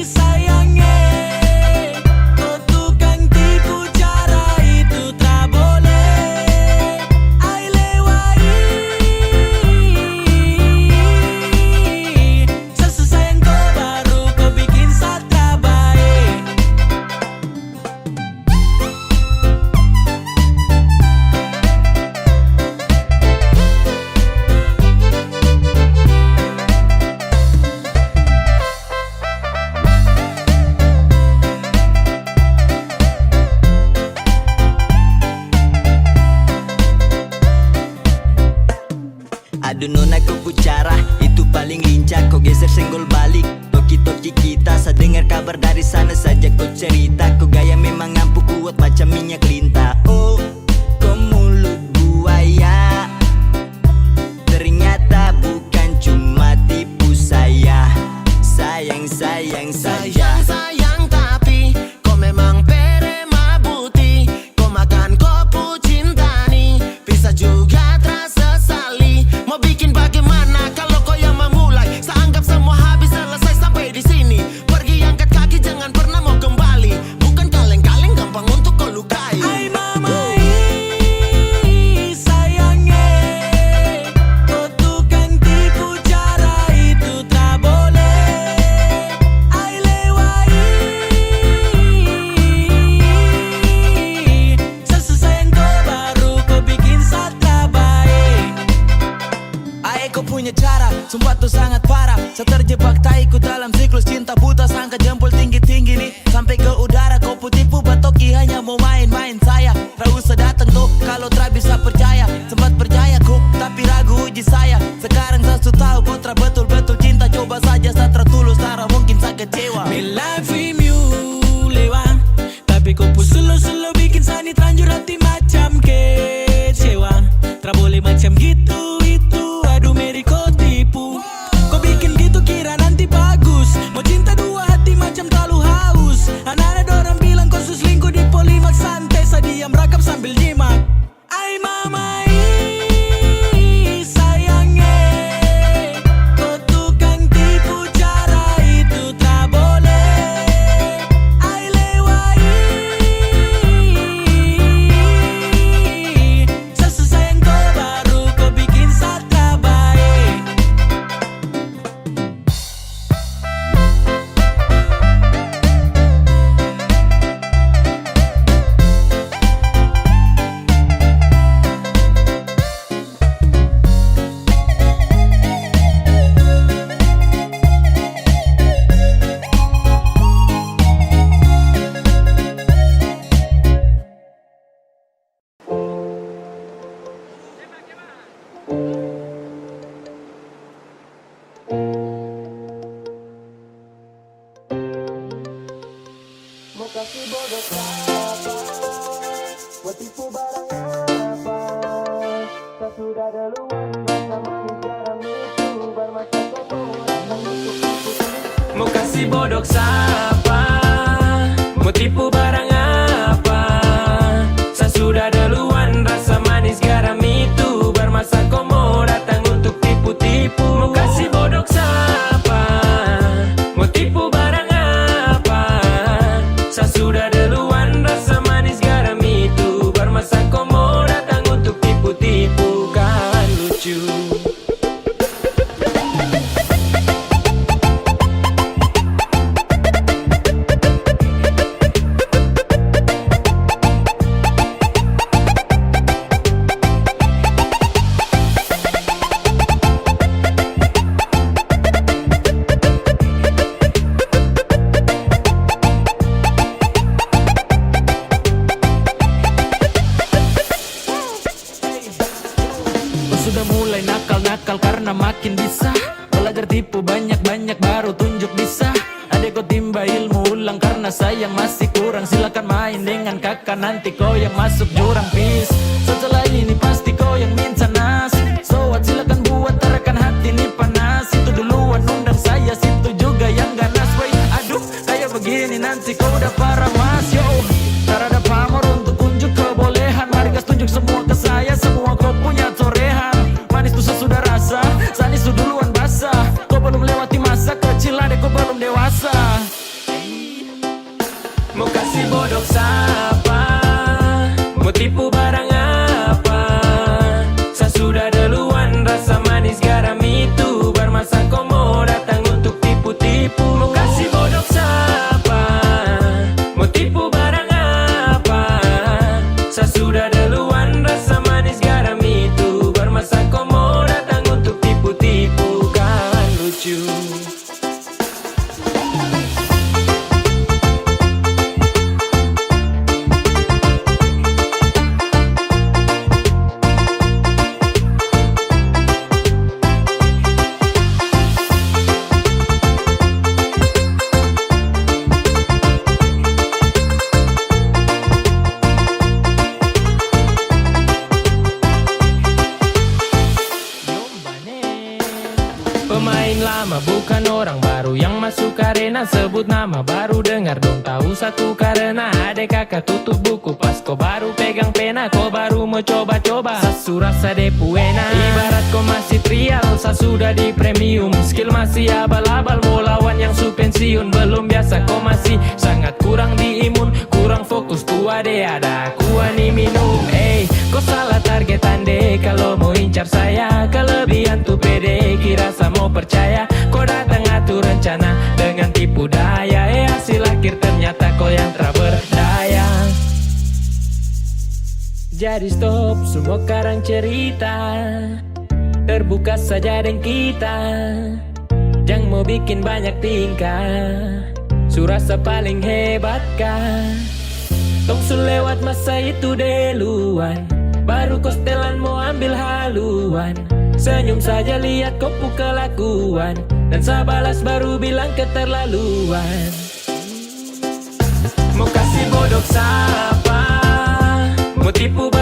sayangnya, kau tukang tipu, cara itu tak boleh. Ai lewai, sesayang kau baru kau bikin satra baik. Aduh nona kau bicara itu paling lincah. Kau geser senggol balik, toki-toki kita. Saya dengar kabar dari sana saja kau cerita. Kau gaya memang ampuh kuat macam minyak lintah. Oh, kau mulut buaya, ternyata bukan cuma tipu saya. Sayang, sayang saja. Sayang tapi kau memang perema buti. Kau makan kopu cinta nih, bisa juga terasa sali. Mau bikin bagaimana kalau kau yang memulai? Saya anggap semua habis selesai sampai di sini. Pergi angkat kaki jangan pernah mau kembali. Bukan kaleng-kaleng gampang untuk kau lukai. Ai mamai sayangnya, kau tukang tipu, cara itu tak boleh. Ai lewai, sesayang kau baru kau bikin satra baik. Ae kau punya cara, sumpah tuh sangat parah. Saya terjebak taiku dalam siklus cinta buta. Sangka jempol tinggi-tinggi nih sampai ke udara. Kau tipu batoki hanya mau main-main saya. Tak usah datang tuh kalau tak bisa percaya. Sempat percaya kok tapi ragu uji saya. Sekarang saya sudah tahu kau tak betul-betul cinta. Coba saja saya tertulus, tak mungkin saya kecewa. Me love you lewat, tapi kau pun selo-selo bikin sani terlanjur hati macam kecewa. Tak boleh macam gitu itu, aduh Mary kau tipu. Kau bikin gitu kira nanti bagus. Mau cinta dua hati macam terlalu haus. Anak-anak dorang bilang kau selingkuh di Polimak. Santai saya diam rakap sambil nyimak. Ai mamai sayangnya, kau tukang tipu, cara itu tak boleh. Ai lewai, sesayang kau baru kau bikin satra baik. Mau kasih bodoh siapa, buat tipu barang apa. Tak sudah duluan, rasa manis garam itu bermata kau datang untuk tipu. Mau kasih bodoh siapa, mau tipu barang apa. Saya sudah duluan, rasa manis garam itu bermasa kau mau datang untuk tipu-tipu. Mau kasih bodoh siapa, mau tipu barang apa. Saya sudah duluan, rasa manis garam itu bermasa kau mau datang untuk tipu-tipu. Kan lucu. sudah mulai nakal-nakal karena makin bisa. Belajar tipu banyak-banyak baru tunjuk bisa. Adek kau timba ilmu ulang karena sayang masih kurang. Silakan main dengan kakak nanti kau yang masuk jurang. Peace, setelah ini pasti kau yang minta nas. So what, silakan buat terakan hati ini panas. Itu duluan undang saya, situ juga yang ganas. Wait, aduh kayak begini nanti kau udah parah mas. Yo, tak ada pamor untuk unjuk kebolehan. Mari gas tunjuk semua ke saya, semua kau punya torehan. Manis tuh sesudah rasa, sanis tuh duluan basah. Kau belum lewati masa kecil, adek kau belum dewasa. Mau kasih bodoh siapa? Mau tipu barang apa? Saya sudah duluan, rasa manis garam itu bermasa kau mau datang untuk tipu-tipu. Mau kasih bodoh siapa? Mau tipu barang apa? Saya sudah duluan, rasa manis garam itu bermasa kau mau datang untuk tipu-tipu. Kan lucu. Pemain lama bukan orang baru yang masuk arena. Sebut nama baru dengar dong tahu satu karena adek kakak tutup buku pas kau baru pegang pena. Kau baru mau coba-coba sasu rasa depuena. Ibarat kau masih trial, sa sudah di premium. Skill masih abal-abal, mau lawan yang su pensiun. Belum biasa kau masih sangat kurang di imun. Kurang fokus tua deh ada kuah nih minum. Kau salah targetan deh kalau mau incar saya. Kelebihan tuh pede kira sama mau percaya. Kau datang atur rencana dengan tipu daya. Hasil akhir ternyata kau yang tak berdaya. Jadi stop semua karang cerita, terbuka saja dengan kita. Jangan mau bikin banyak tingkah, surasa paling hebat kan. Tong su lewat masa itu duluan, baru kau setelan mau ambil haluan. Senyum saja lihat kau kelakuan, dan saya balas baru bilang keterlaluan. Mau kasih bodoh siapa? Mau tipu